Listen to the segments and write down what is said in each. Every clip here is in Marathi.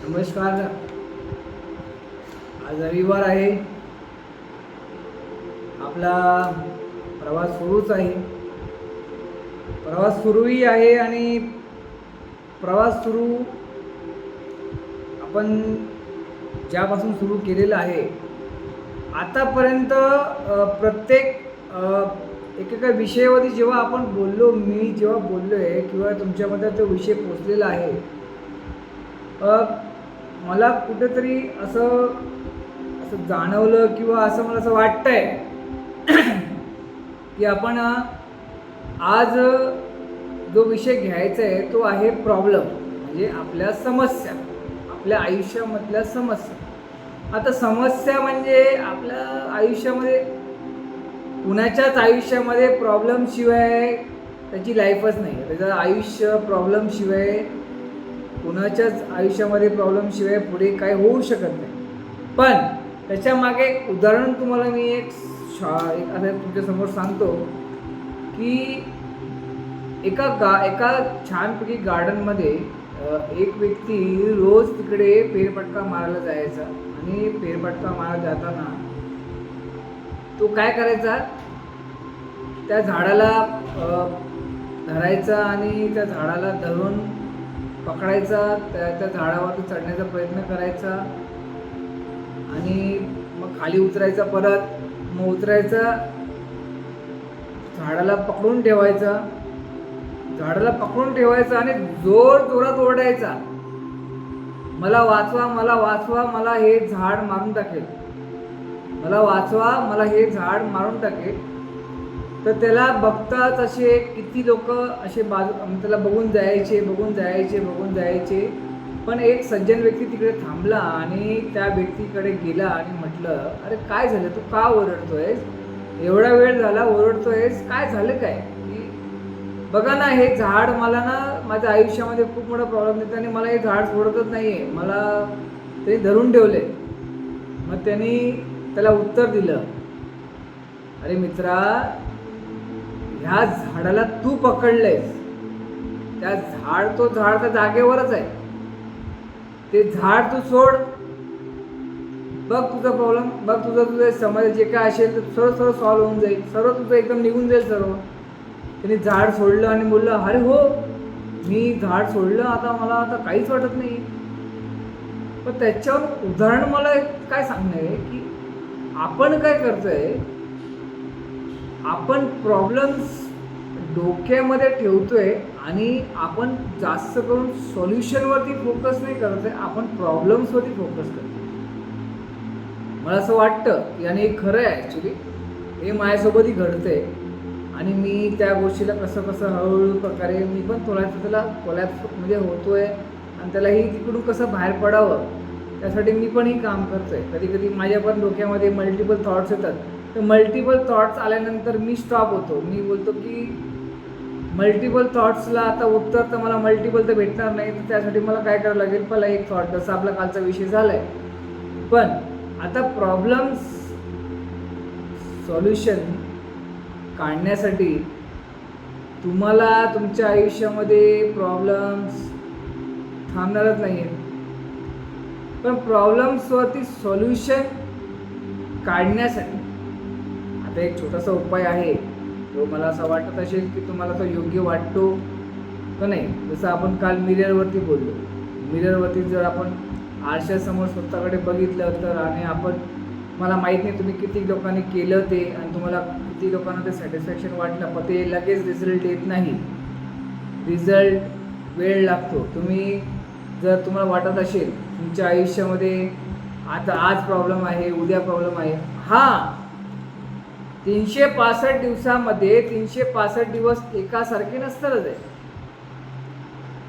नमस्कार. आज रविवार आहे. आपला प्रवास सुरूच आहे. प्रवास सुरूही आहे आणि प्रवास सुरू आपण ज्यापासून सुरू केलेला आहे आतापर्यंत प्रत्येक एकेका विषयावरती जेव्हा आपण बोललो, मी जेव्हा बोललो आहे किंवा तुमच्यामध्ये तो विषय पोचलेला आहे, मला कुठेतरी असं असं जाणवलं किंवा असं मला असं वाटतंय की आपण आज जो विषय घ्यायचा आहे तो आहे प्रॉब्लेम, म्हणजे आपल्या समस्या, आपल्या आयुष्यामधल्या समस्या. आता समस्या म्हणजे आपल्या आयुष्यामध्ये कुणाच्याच आयुष्यामध्ये प्रॉब्लेमशिवाय त्याची लाईफच नाही. त्याचं आयुष्य प्रॉब्लेमशिवाय, कुणाच्याच आयुष्यामध्ये प्रॉब्लेमशिवाय पुढे काय होऊ शकत नाही. पण त्याच्यामागे एक उदाहरण तुम्हाला मी एक असं तुमच्यासमोर सांगतो की एका छानपैकी गार्डनमध्ये एक व्यक्ती रोज तिकडे फेरफटका मारायला जायचा आणि फेरफटका मारायला जाताना तो काय करायचा, त्या झाडाला धरायचा आणि त्या झाडाला धरून पकडायचा, त्या झाडावरती चढण्याचा प्रयत्न करायचा आणि मग खाली उतरायचा, परत मग उतरायचा, झाडाला पकडून ठेवायचा आणि जोरात ओरडायचा, मला वाचवा, मला वाचवा, मला हे झाड मारून टाकेल, मला वाचवा, मला हे झाड मारून टाकेल. तर त्याला बघताच असे किती लोक असे त्याला बघून जायचे. पण एक सज्जन व्यक्ती तिकडे थांबला आणि त्या व्यक्तीकडे गेला आणि म्हटलं, अरे काय झालं, तू का ओरडतोयस, एवढा वेळ झाला ओरडतोयस, काय झालं काय? की बघा ना, हे झाड मला ना माझ्या आयुष्यामध्ये खूप मोठा प्रॉब्लेम देतं आणि मला हे झाड सोडतच नाही आहे, मला ते धरून ठेवले. मग त्याला उत्तर दिलं, अरे मित्रा, ह्या झाडाला तू पकडलेस, तो झाड त्या जागेवरच आहे, ते झाड तू सोड, बघ तुझा प्रॉब्लेम, बघ तुझं समस्या जे काय असेल तर सर्व सॉल्व्ह होऊन जाईल, सर्व तुझं एकदम निघून जाईल सर्व. त्याने झाड सोडलं आणि बोललं, अरे हो, मी झाड सोडलं, आता मला काहीच वाटत नाही. पण त्याच्यावर उदाहरण मला काय सांगणं आहे की आपण काय करतोय, आपण प्रॉब्लेम्स डोक्यामध्ये ठेवतोय आणि आपण जास्त करून सॉल्युशनवरती फोकस नाही करत आहे, आपण प्रॉब्लेम्सवरती फोकस करतो. मला असं वाटतं की, आणि हे खरं आहे ॲक्च्युली, हे माझ्यासोबतही घडतंय आणि मी त्या गोष्टीला कसं हळूहळू प्रकारे मी पण त्याला कोलॅप्स म्हणजे होतोय आणि त्यालाही तिकडून कसं बाहेर पडावं त्यासाठी मी पण ही काम करतोय. कधी माझ्या पण डोक्यामध्ये मल्टिपल थॉट्स येतात, तर मल्टिपल थॉट्स आल्यानंतर मी स्टॉप होतो. मी बोलतो की मल्टिपल थॉट्सला आता उत्तर तर मला मल्टिपल तर भेटणार नाही, तर त्यासाठी मला काय करावं लागेल, पहिला एक थॉट, जसा आपला कालचा विषय झाला आहे. पण आता प्रॉब्लेम्स सॉल्युशन काढण्यासाठी तुम्हाला तुमच्या आयुष्यामध्ये प्रॉब्लेम्स थांबणारच नाही आहेत, पण प्रॉब्लेम्सवरती सॉल्युशन काढण्यासाठी आता एक छोटासा उपाय आहे, तो मला असं वाटत असेल की तुम्हाला तो योग्य वाटतो का नाही. जसं आपण काल मिररवरती बोललो, मिररवरती जर आपण आरशासमोर स्वतःकडे बघितलं तर, आणि मला माहीत नाही तुम्ही किती लोकांनी केलं ते आणि तुम्हाला किती लोकांना ते सॅटिस्फॅक्शन वाटलं, पण ते लगेच रिझल्ट येत नाही, रिझल्ट वेळ लागतो. तुम्हाला वाटत असेल तुमच्या आयुष्यामध्ये आज प्रॉब्लेम आहे, उद्या प्रॉब्लेम आहे, 365 दिवसामध्ये 365 दिवस एकासारखे नसणारच आहे.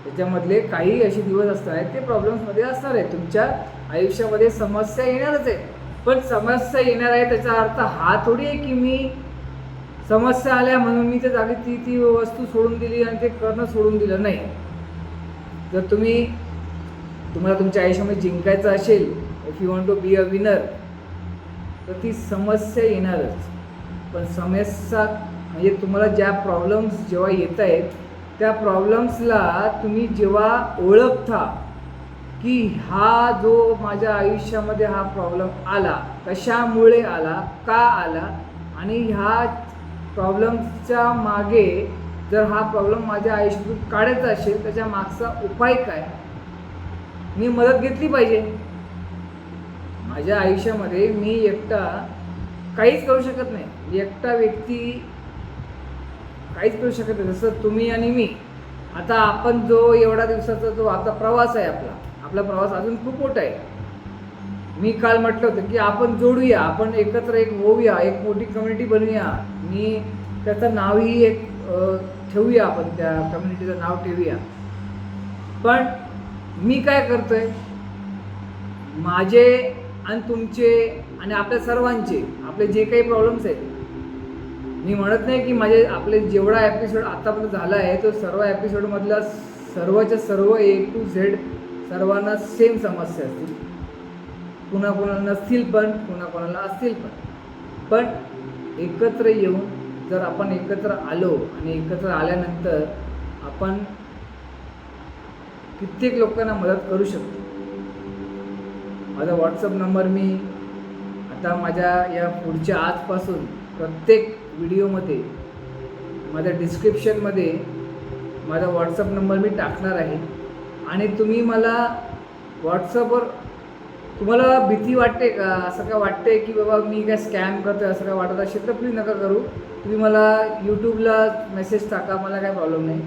त्याच्यामधले काही असे दिवस असणार आहेत ते प्रॉब्लेम्समध्ये असणार आहे. तुमच्या आयुष्यामध्ये समस्या येणारच आहे, पण समस्या येणार आहे त्याचा अर्थ हा थोडी आहे की मी समस्या आल्या म्हणून मी त्या जागी ती वस्तू सोडून दिली आणि ते करणं सोडून दिलं नाही. जर तुम्हाला तुमच्या आयुष्यामध्ये जिंकायचं असेल, if you want to be a winner, तर ती समस्या येणारच. पण समस्या म्हणजे तुम्हाला ज्या प्रॉब्लेम्स जेव्हा येत आहेत त्या प्रॉब्लेम्सला तुम्ही जेव्हा ओळखता की हा जो माझ्या आयुष्यामध्ये हा प्रॉब्लेम आला, कशामुळे आला, का आला, आणि ह्या प्रॉब्लेमच्या मागे जर हा प्रॉब्लेम माझ्या आयुष्यातून काढायचा असेल त्याच्या मागचा उपाय काय, मी मदत घेतली पाहिजे. माझ्या आयुष्यामध्ये मी एकटा काहीच करू शकत नाही. एकटा व्यक्ती काहीच करू शकत नाही. जसं तुम्ही आणि मी, आता आपण जो एवढा दिवसाचा जो आता प्रवास आहे आपला प्रवास अजून खूप मोठा आहे. मी काल म्हटलं होतं की आपण जोडूया, आपण एकत्र एक होऊया, एक मोठी कम्युनिटी बनवूया. मी त्याचं नावही एक ठेवूया, आपण त्या कम्युनिटीचं नाव ठेवूया. पण मी काय करतोय, माझे आणि तुमचे आणि आपल्या सर्वांचे आपले जे काही प्रॉब्लेम्स आहेत, मी म्हणत नाही की आपले जेवढा एपिसोड आतापर्यंत झाला आहे तो सर्व एपिसोडमधला सर्वच्या सर्व A to Z सर्वांना सेम समस्या असतील. कुणाकुणाला नसतील, पण कुणाकुणाला असतील. पण एकत्र येऊन जर आपण एकत्र आलो आणि एकत्र आल्यानंतर आपण कित्येक लोकांना मदत करू शकतो. माझा व्हॉट्सअप नंबर मी आता माझ्या या पुढच्या आजपासून प्रत्येक व्हिडिओमध्ये माझ्या डिस्क्रिप्शनमध्ये माझा व्हॉट्सअप नंबर मी टाकणार आहे. आणि तुम्ही मला व्हॉट्सअपवर, तुम्हाला भीती वाटते का, असं काय वाटते की बाबा मी काय स्कॅम करतो असं काय वाटत असेल तर प्लीज नका करू. तुम्ही मला यूट्यूबला मेसेज टाका, मला काय प्रॉब्लेम नाही.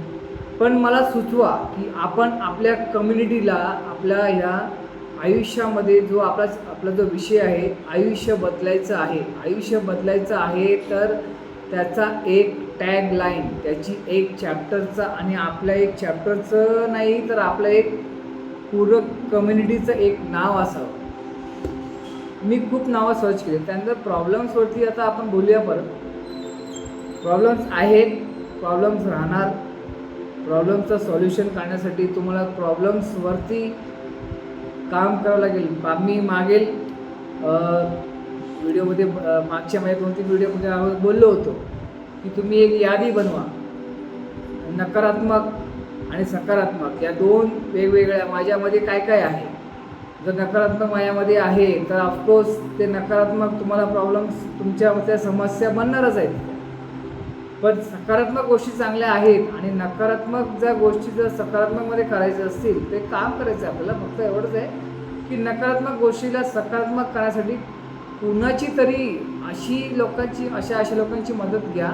पण मला सुचवा की आपण आपल्या कम्युनिटीला, आपल्या ह्या आयुष्यामध्ये जो आपला जो विषय आहे, आयुष्य बदलायचं आहे, तर त्याचा एक टॅग लाईन, त्याची एक चॅप्टरचा, आणि आपल्या एक चॅप्टरचं नाही तर आपलं एक पूर्ण कम्युनिटीचं एक नाव असावं. मी खूप नावं सर्च केली. त्यानंतर प्रॉब्लेम्सवरती आता आपण बोलूया. परत प्रॉब्लेम्स आहेत, प्रॉब्लेम्स राहणार. प्रॉब्लेमचं सॉल्युशन काढण्यासाठी तुम्हाला प्रॉब्लेम्सवरती काम करावं लागेल. मी मागील व्हिडिओमध्ये, मागच्या माझ्या 2-3 व्हिडिओमध्ये बोललो होतो की तुम्ही एक यादी बनवा, नकारात्मक आणि सकारात्मक या 2 वेगवेगळ्या माझ्यामध्ये काय काय आहे. जर नकारात्मक माझ्यामध्ये आहे तर ऑफकोर्स ते नकारात्मक तुम्हाला प्रॉब्लेम्स, तुमच्या त्या समस्या बनणारच आहेत. पण सकारात्मक गोष्टी चांगल्या आहेत, आणि नकारात्मक ज्या गोष्टी जर सकारात्मकमध्ये करायच्या असतील ते काम करायचं आपल्याला. फक्त एवढंच आहे की नकारात्मक गोष्टीला सकारात्मक करण्यासाठी कुणाची तरी अशा लोकांची मदत घ्या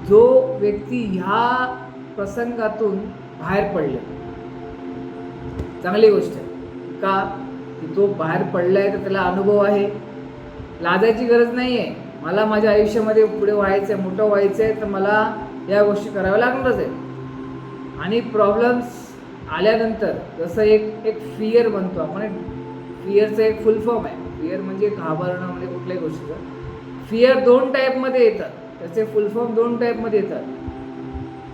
जो व्यक्ती ह्या प्रसंगातून बाहेर पडले. चांगली गोष्ट आहे का की तो बाहेर पडला आहे तर त्याला अनुभव आहे. लाजायची गरज नाही आहे. मला माझ्या आयुष्यामध्ये पुढे व्हायचं आहे, मोठं व्हायचं आहे, तर मला या गोष्टी कराव्या लागणारच आहेत. आणि प्रॉब्लेम्स आल्यानंतर जसं एक फिअर बनतो आपण, फिअरचं एक फुल फॉर्म आहे. फिअर म्हणजे घाबरणं, म्हणजे कुठल्याही गोष्टीचं. फिअर 2 टाईपमध्ये येतात, त्याचे फुल फॉर्म 2 टाईपमध्ये येतात.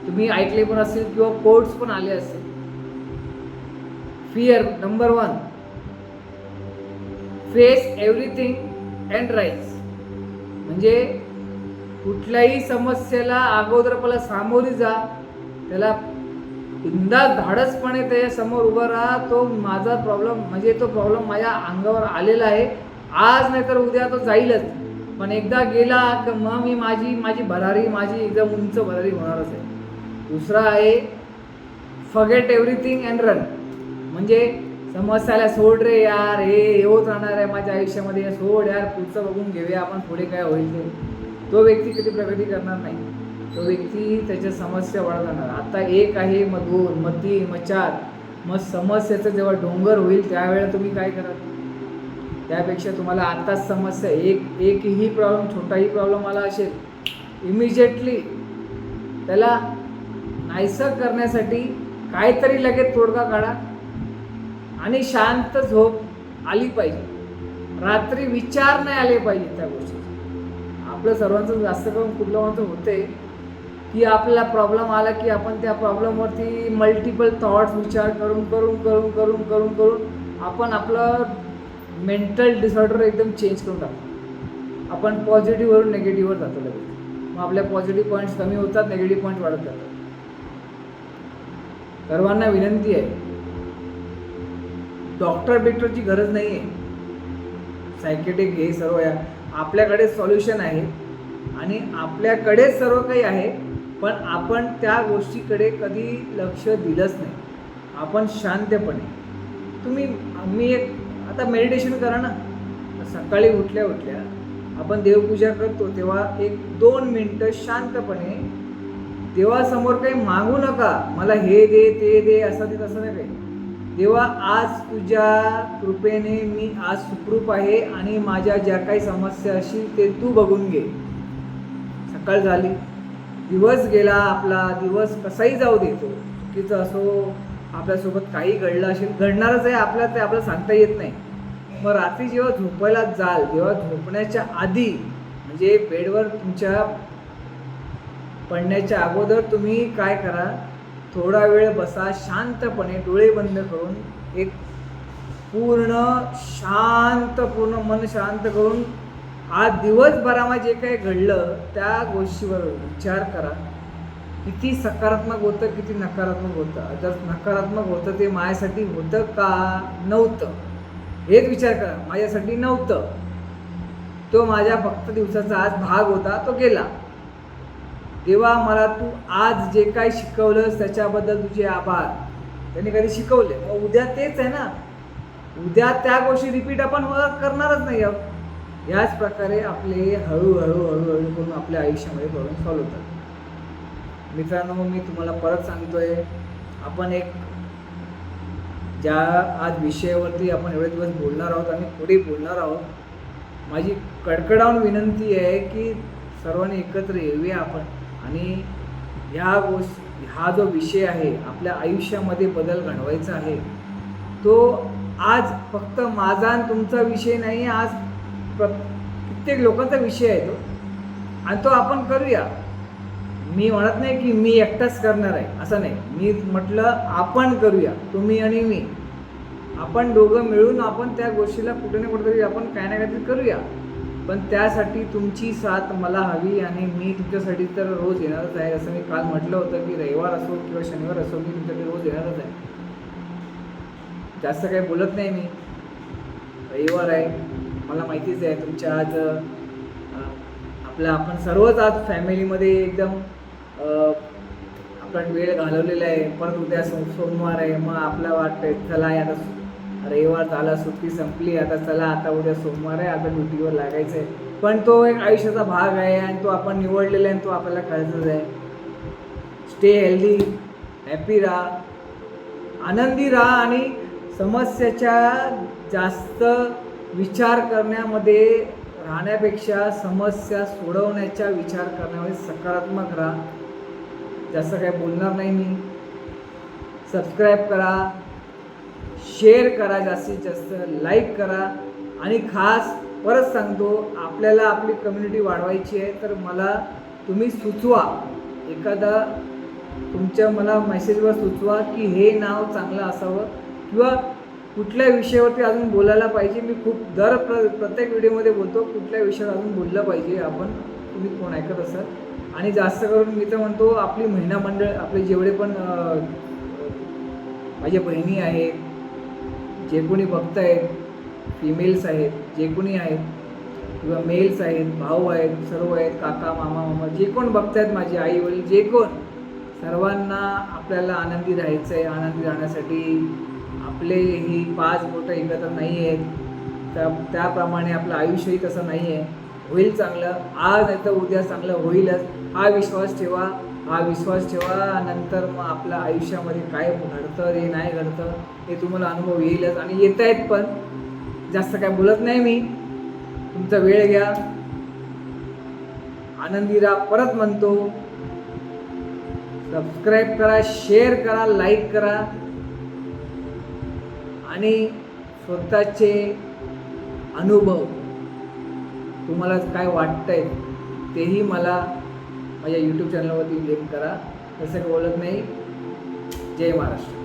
तुम्ही ऐकले पण असेल किंवा कोट्स पण आले असेल. Fear number 1, face everything and rise. म्हणजे कुठल्याही समस्येला अगोदर पहिला सामोरी जा, त्याला बिनधास्त धाडसपणे त्याच्यासमोर उभं राहा. तो माझा प्रॉब्लेम, म्हणजे तो प्रॉब्लेम माझ्या अंगावर आलेला आहे, आज नाही तर उद्या तो जाईलच. पण एकदा गेला की मग मी माझी भरारी, माझी एकदम उंच भरारी होणारच आहे. दुसरा आहे फॉरगेट एव्हरीथिंग अँड रन. म्हणजे समस्याला सोड रे यार, हे होत राहणार आहे माझ्या आयुष्यामध्ये, सोड यार, पुढचं बघून घेऊया आपण, पुढे काय होईल ते. तो व्यक्ती कधी प्रगती करणार नाही. तो व्यक्ती त्याच्या समस्या वाढवणार. आता 1 आहे, मग 2, मग 3, मग 4, मग समस्याचं जेव्हा डोंगर होईल त्यावेळेला तुम्ही काय कराल. त्यापेक्षा तुम्हाला आत्ताच समस्या, एकही प्रॉब्लेम, छोटाही प्रॉब्लेम आला असेल, इमिजिएटली त्याला नाहीसं करण्यासाठी काहीतरी लगेच तोडगा काढा. आणि शांत झोप आली पाहिजे. रात्री विचार नाही आले पाहिजे त्या गोष्टी. आपलं सर्वांचं जास्त करून कुठलं होते की आपल्याला प्रॉब्लेम आला की आपण त्या प्रॉब्लेमवरती मल्टिपल थॉट्स विचार करून आपण आपलं मेंटल डिसऑर्डर एकदम चेंज करून टाकतो. आपण पॉझिटिव्हवरून निगेटिव्हवर जातो लगेच. मग आपल्या पॉझिटिव्ह पॉईंट्स कमी होतात, निगेटिव्ह पॉईंट वाढत जातात. सर्वांना विनंती आहे बिक्टरची गरज नाही आहे. सायकेट्रिक हे सर्व आपल्याकडे सॉल्युशन आहे आणि आपल्याकडेच सर्व काही आहे, पण आपण त्या गोष्टीकडे कधी लक्ष दिलंच नाही. आपण शांतपणे मी आता मेडिटेशन करा ना. सकाळी उठल्या आपण देवपूजा करतो तेव्हा 1-2 मिनटं शांतपणे देवासमोर काही मागू नका, मला हे दे ते दे असं दे तसं नाही काही. देवा, आज तुझ्या कृपेने मी आज सुखरूप आहे आणि माझ्या ज्या काही समस्या असतील ते तू बघून घे. सकाळ झाली, दिवस गेला, आपला दिवस कसाही जाऊ देतो, चुकीचं असो, आपल्यासोबत काही घडलं असेल, घडणारच आहे, ते आपल्याला सांगता येत नाही. मग रात्री जेव्हा झोपायला जाल, जेव्हा झोपण्याच्या आधी म्हणजे बेडवर तुमच्या पडण्याच्या अगोदर तुम्ही काय करा, थोडा वेळ बसा, शांतपणे डोळे बंद करून एक पूर्ण मन शांत करून आज दिवसभरामध्ये जे काही घडलं त्या गोष्टीवर विचार करा. किती सकारात्मक होतं, किती नकारात्मक होतं. जर नकारात्मक होतं ते माझ्यासाठी होतं का नव्हतं, हेच विचार करा. माझ्यासाठी नव्हतं, तो माझ्या फक्त दिवसाचा आज भाग होता, तो गेला. देवा, मला तू आज जे काय शिकवलंस त्याच्याबद्दल तुझे आभार. त्यांनी कधी शिकवले, मग उद्या तेच आहे ना, उद्या त्या गोष्टी रिपीट आपण करणारच नाही आहोत. याच प्रकारे आपले हळूहळू करून आपल्या आयुष्यामध्ये प्रॉब्लेम सॉल्व्ह होतात. मित्रांनो, मी तुम्हाला परत सांगतोय, आपण ज्या आज विषयावरती आपण एवढे दिवस बोलणार आहोत आणि पुढे बोलणार आहोत, माझी कडकडावून विनंती आहे की सर्वांनी एकत्र येऊया आपण आणि हा जो विषय आहे, आपल्या आयुष्यामध्ये बदल घडवायचा आहे, तो आज फक्त माझा आणि तुमचा विषय नाही, आज कित्येक लोकांचा विषय आहे तो, आणि तो आपण करूया. मी म्हणत नाही की मी एकटाच करणार आहे, असं नाही. मी म्हटलं आपण करूया, तुम्ही आणि मी, आपण दोघं मिळून आपण त्या गोष्टीला कुठे ना कुठेतरी आपण काय ना काहीतरी करूया. पण त्यासाठी तुमची साथ मला हवी आणि मी तुमच्यासाठी तर रोज येणारच आहे. असं मी काल म्हटलं होतं की रविवार असो किंवा शनिवार असो, मी तुमच्याकडे रोज येणारच आहे. जास्त काही बोलत नाही मी. रविवार आहे, मला माहितीच आहे तुमच्या आज आपण सर्वच आज फॅमिलीमध्ये एकदम आपला वेळ घालवलेला आहे. परत उद्या सोमवार आहे, मग आपलं वाटतंय चला आता रविवार झाला, सुट्टी संपली, आता चला आता उद्या सोमवार आहे, आता ड्युटीवर लागायचं आहे. पण तो एक आयुष्याचा भाग आहे आणि तो आपण निवडलेला आहे आणि तो आपल्याला कळतच आहे. स्टे हेल्दी, हॅपी राहा, आनंदी राहा आणि समस्याच्या जास्त विचार करण्यामध्ये राहण्यापेक्षा समस्या सोडवण्याचा विचार करण्यामध्ये सकारात्मक राहा. जास्त काय बोलणार नाही मी. सबस्क्राईब करा, शेअर करा, जास्तीत जास्त लाईक करा आणि खास परत सांगतो, आपल्याला आपली कम्युनिटी वाढवायची आहे तर मला तुम्ही सुचवा, एखादा मला मेसेजवर सुचवा की हे नाव चांगलं असावं किंवा कुठल्या विषयावरती अजून बोलायला पाहिजे. मी खूप प्रत्येक व्हिडिओमध्ये बोलतो कुठल्या विषयावर अजून बोललं पाहिजे आपण, तुम्ही कोण ऐकत असाल. आणि जास्त करून मी तर म्हणतो आपली महिला मंडळ, आपले जेवढे पण माझ्या बहिणी आहेत, जे कोणी बघतायत, फिमेल्स आहेत, जे कोणी आहेत किंवा मेल्स आहेत, भाऊ आहेत, सर्व आहेत, काका मामा जे कोण बघतायत, माझे आई वडील, जे कोण, सर्वांना आपल्याला आनंदी राहायचं आहे. आनंदी राहण्यासाठी आपले ही 5 बोटं एकत्र नाही आहेत, त्याप्रमाणे आपलं आयुष्यही तसं नाही आहे. होईल चांगलं, आज नाही तर उद्या चांगलं होईलच, हा विश्वास ठेवा. नंतर मग आपल्या आयुष्यामध्ये काय घडतं हे नाही घडतं हे तुम्हाला अनुभव येईलच आणि येत आहेत. पण जास्त काय बोलत नाही मी, तुमचा वेळ घ्या, आनंदी राहा. परत म्हणतो, सबस्क्राईब करा, शेअर करा, लाईक करा आणि स्वतःचे अनुभव तुम्हाला काय वाटतंय तेही मला माझ्या यूट्यूब चॅनलवरती लिंक करा. तसं बोलत नाही. जय महाराष्ट्र.